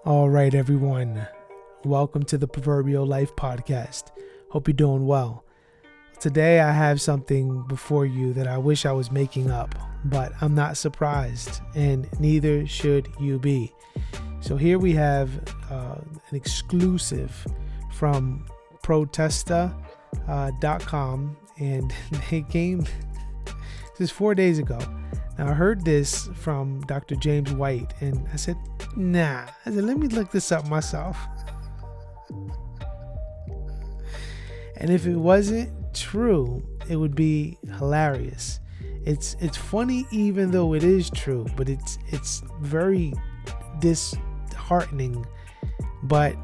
All right, everyone. Welcome to the Proverbial Life Podcast. Hope you're doing well. Today, I have something before you that I wish I was making up, but I'm not surprised, and neither should you be. So here we have an exclusive from protesta.com, and they came, this is 4 days ago. Now, I heard this from Dr. James White, and I said, let me look this up myself. And if it wasn't true, it would be hilarious. It's funny even though it is true, but it's very disheartening, but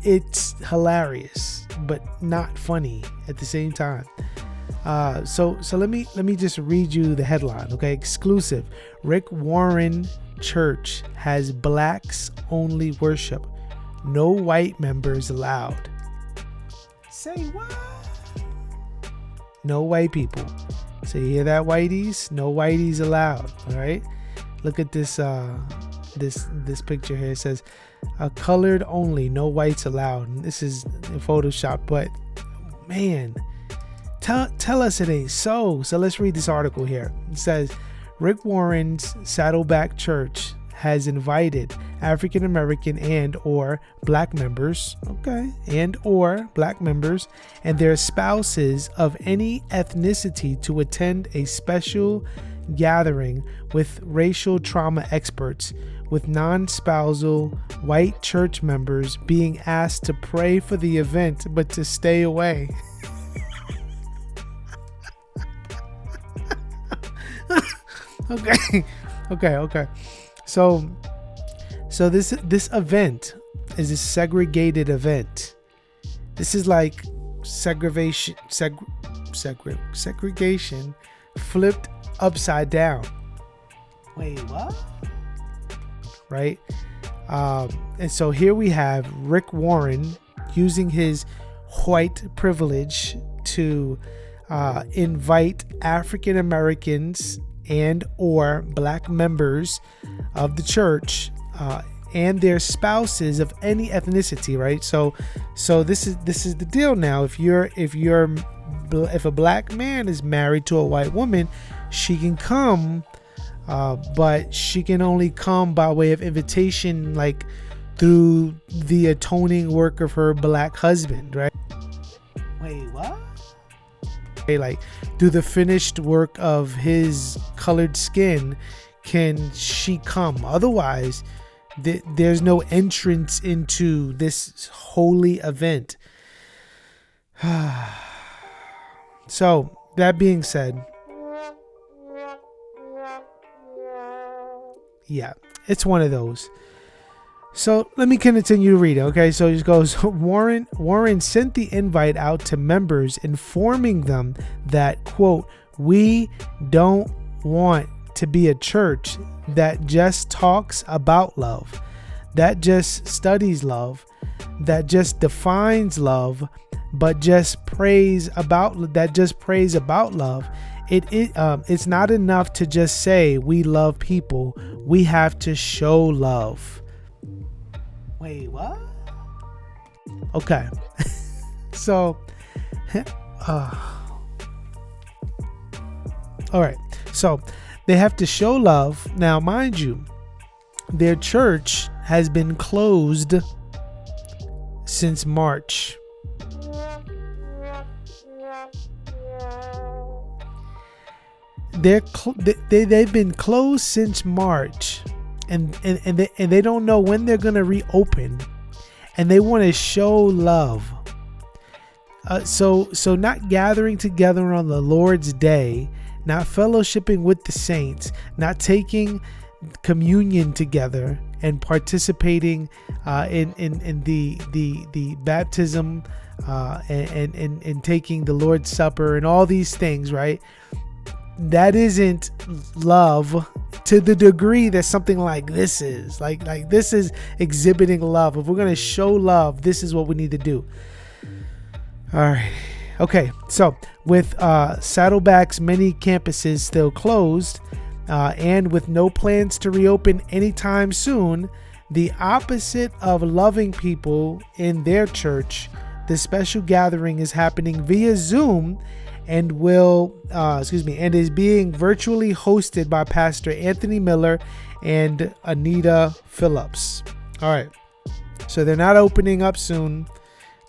it's hilarious, but not funny at the same time. So let me just read you the headline, okay? Exclusive. Rick Warren Church has blacks only worship. No white members allowed. Say what? No white people. So you hear that, whiteys? No whiteys allowed. All right. Look at this this picture here. It says colored only, no whites allowed. And this is in Photoshop, but man, tell us it ain't so. So let's read this article here. It says Rick Warren's Saddleback Church has invited African American and or black members, and their spouses of any ethnicity to attend a special gathering with racial trauma experts, with non-spousal white church members being asked to pray for the event but to stay away. Okay. So this event is a segregated event. This is like segregation flipped upside down. Wait, what? Right? And so here we have Rick Warren using his white privilege to invite African Americans and or black members of the church and their spouses of any ethnicity, right? So this is the deal now. If a black man is married to a white woman, she can come, but she can only come by way of invitation, like through the atoning work of her black husband, right? Wait, what? Like through the finished work of his colored skin can she come. Otherwise there's no entrance into this holy event. So that being said, yeah, it's one of those. So let me continue to read it. Okay, so it goes, Warren sent the invite out to members, informing them that, quote, we don't want to be a church that just talks about love, that just studies love, that just defines love, but just prays about love. It's not enough to just say we love people. We have to show love. Wait, what? Okay. So, all right. So they have to show love. Now, mind you, their church has been closed since March. They've been closed since March. And they don't know when they're going to reopen, and they want to show love. So not gathering together on the Lord's Day, not fellowshipping with the saints, not taking communion together and participating in the baptism and taking the Lord's Supper and all these things, right? That isn't love to the degree that something like this is. Like this is exhibiting love. If we're going to show love, this is what we need to do. All right. Okay. So with Saddleback's many campuses still closed and with no plans to reopen anytime soon, The opposite of loving people in their church, the special gathering is happening via Zoom and and is being virtually hosted by Pastor Anthony Miller and Anita Phillips. All right. So they're not opening up soon.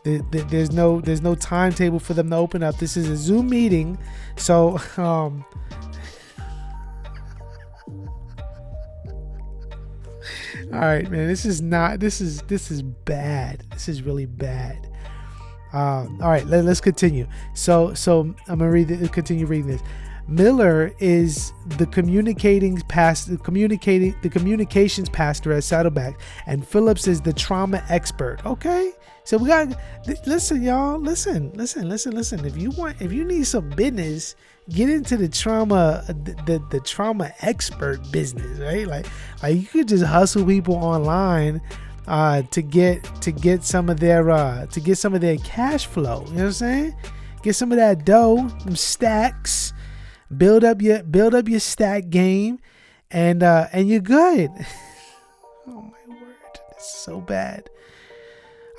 There's no timetable for them to open up. This is a Zoom meeting. So, all right, man, this is bad. This is really bad. All right, let's continue. So I'm gonna continue reading this. Miller is the communications pastor at Saddleback, and Phillips is the trauma expert. Okay, so we got listen, y'all. Listen. If you need some business, get into the trauma, the trauma expert business, right? Like you could just hustle people online to get some of their cash flow. You know what I'm saying? Get some of that dough, some stacks. Build up your stack game, and you're good. Oh my word, this is so bad.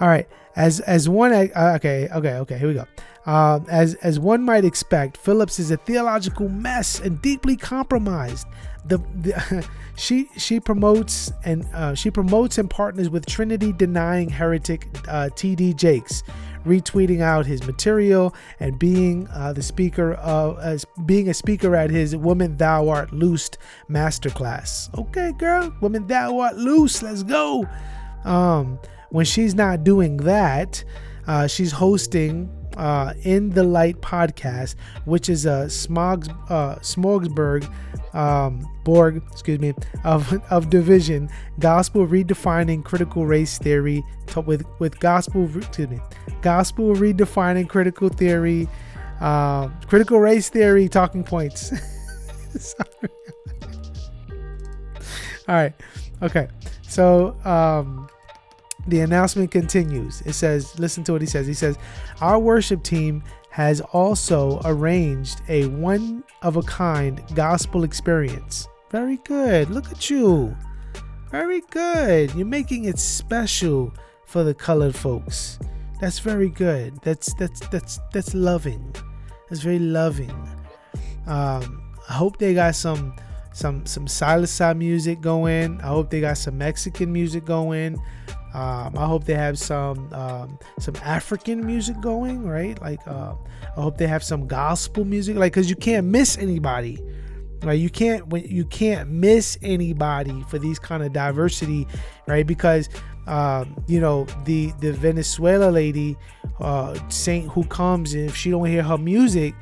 All right, as one okay, here we go. As one might expect, Phillips is a theological mess and deeply compromised. She promotes and partners with Trinity denying heretic T.D. Jakes, retweeting out his material and being a speaker at his "Woman Thou Art Loosed" masterclass. Okay, girl, "Woman Thou Art Loose," let's go. When she's not doing that, she's hosting In the Light podcast, which is a smorgasbord of division, gospel redefining critical race theory with gospel redefining critical race theory talking points. Sorry. All right. Okay. So the announcement continues. It says, listen to what he says. He says, our worship team has also arranged a one-of-a-kind gospel experience. Very good. Look at you. Very good. You're making it special for the colored folks. That's very good. That's loving. That's very loving. I hope they got some salsa music going. I hope they got some Mexican music going. I hope they have some African music going, right? Like, I hope they have some gospel music, like, because you can't miss anybody, right? You can't miss anybody for these kind of diversity, right? Because the Venezuela lady, saint who comes, and if she don't hear her music,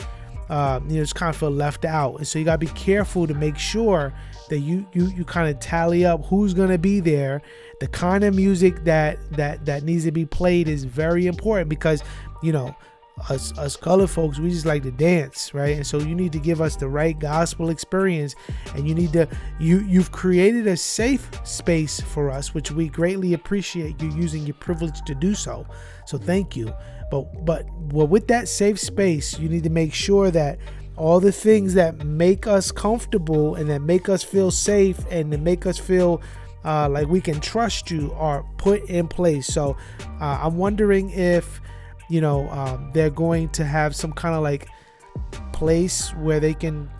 just kind of feel left out. And so you gotta be careful to make sure that you kind of tally up who's gonna be there. The kind of music that needs to be played is very important, because us colored folks, we just like to dance, right? And so you need to give us the right gospel experience, and you've created a safe space for us, which we greatly appreciate you using your privilege to do so. So thank you. But with that safe space, you need to make sure that all the things that make us comfortable and that make us feel safe and that make us feel like we can trust you are put in place. So I'm wondering if they're going to have some kind of like place where they can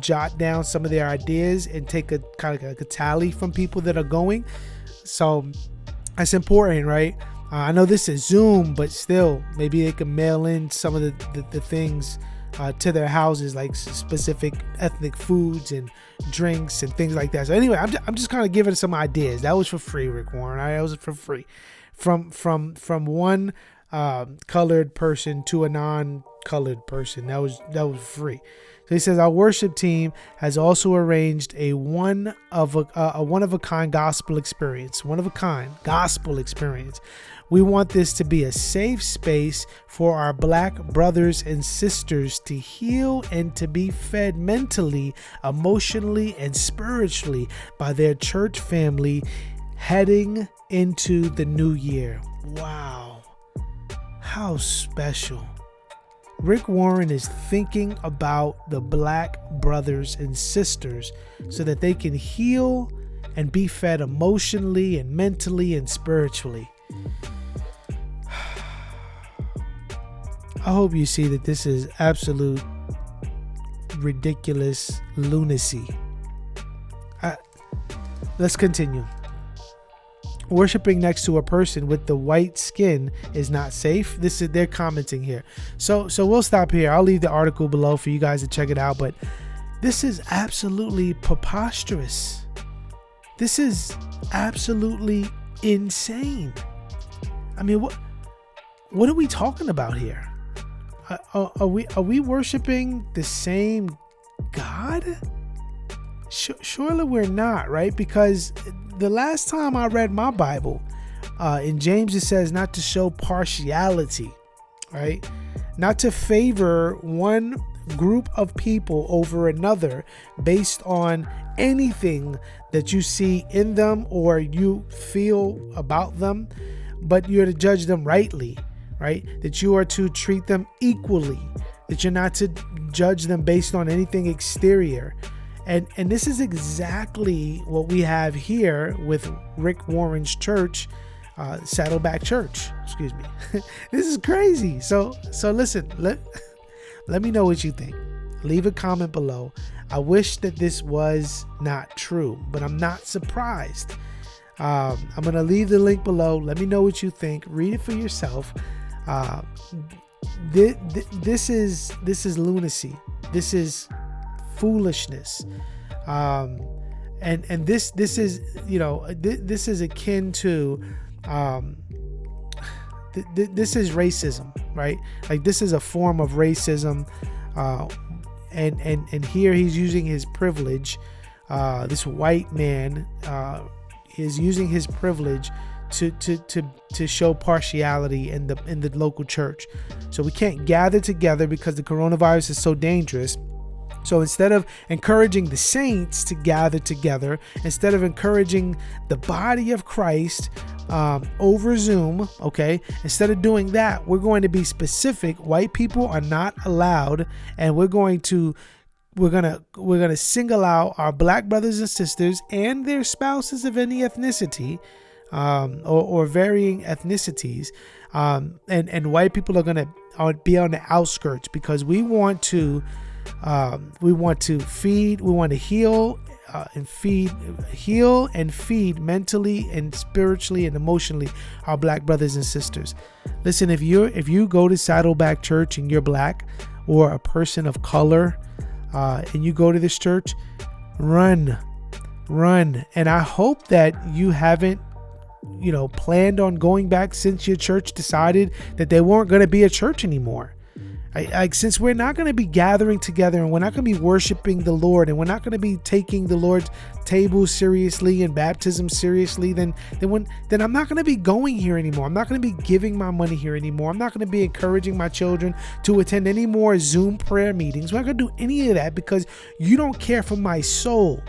jot down some of their ideas and take a kind of like a tally from people that are going. So that's important, right? I know this is Zoom, but still, maybe they can mail in some of the things to their houses, like specific ethnic foods and drinks and things like that. So anyway, I'm just kind of giving some ideas. That was for free, Rick Warren. All right, that was for free, from one colored person to a non-colored person. That was free. So he says, our worship team has also arranged a one of a kind gospel experience. One of a kind gospel experience. We want this to be a safe space for our Black brothers and sisters to heal and to be fed mentally, emotionally, and spiritually by their church family heading into the new year. Wow. How special. Rick Warren is thinking about the Black brothers and sisters so that they can heal and be fed emotionally and mentally and spiritually. I hope you see that this is absolute ridiculous lunacy. Let's continue. Worshipping next to a person with the white skin is not safe. They're commenting here. So we'll stop here. I'll leave the article below for you guys to check it out. But this is absolutely preposterous. This is absolutely insane. I mean, what are we talking about here? Are we worshiping the same God? Surely we're not, right? Because the last time I read my Bible, in James it says not to show partiality, right? Not to favor one group of people over another based on anything that you see in them or you feel about them, but you're to judge them rightly, right? That you are to treat them equally, that you're not to judge them based on anything exterior. And this is exactly what we have here with Rick Warren's church, Saddleback Church, excuse me. This is crazy. So listen, let me know what you think. Leave a comment below. I wish that this was not true, but I'm not surprised. I'm going to leave the link below. Let me know what you think. Read it for yourself. This is lunacy. This is foolishness. And this is, this is akin to, this is racism, right? Like this is a form of racism. And here he's using his privilege. This white man, is using his privilege to show partiality in the local church. So we can't gather together because the coronavirus is so dangerous. So instead of encouraging the saints to gather together, instead of encouraging the body of Christ over Zoom, okay, instead of doing that, we're going to be specific. White people are not allowed, and we're gonna single out our black brothers and sisters and their spouses of any ethnicity, or varying ethnicities, and white people are gonna be on the outskirts because we want to heal and feed mentally and spiritually and emotionally our black brothers and sisters. Listen, if you go to Saddleback Church and you're black or a person of color, and you go to this church, run. And I hope that you haven't, planned on going back since your church decided that they weren't going to be a church anymore. Since we're not going to be gathering together and we're not going to be worshiping the Lord and we're not going to be taking the Lord's table seriously and baptism seriously, then I'm not going to be going here anymore. I'm not going to be giving my money here anymore. I'm not going to be encouraging my children to attend any more Zoom prayer meetings. We're not going to do any of that because you don't care for my soul.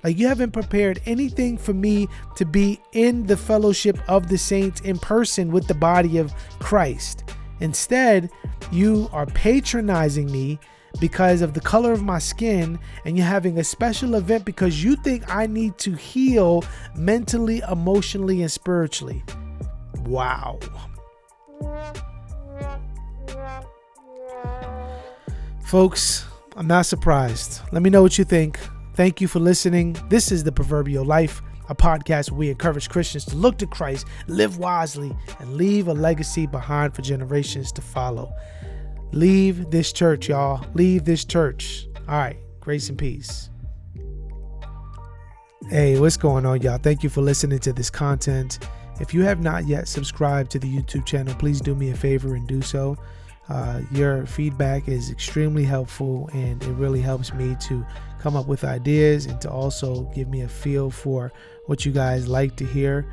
Like, you haven't prepared anything for me to be in the fellowship of the saints in person with the body of Christ. Instead, you are patronizing me because of the color of my skin, and you're having a special event because you think I need to heal mentally, emotionally, and spiritually. Wow. Folks, I'm not surprised. Let me know what you think. Thank you for listening. This is The Proverbial Life, a podcast where we encourage Christians to look to Christ, live wisely, and leave a legacy behind for generations to follow. Leave this church, y'all. Leave this church. All right. Grace and peace. Hey, what's going on, y'all? Thank you for listening to this content. If you have not yet subscribed to the YouTube channel, please do me a favor and do so. Your feedback is extremely helpful, and it really helps me to come up with ideas and to also give me a feel for what you guys like to hear.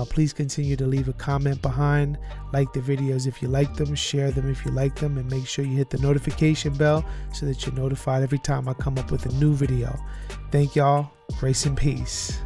Please continue to leave a comment behind, like the videos if you like them, share them if you like them, and make sure you hit the notification bell so that you're notified every time I come up with a new video. Thank y'all. Grace and peace.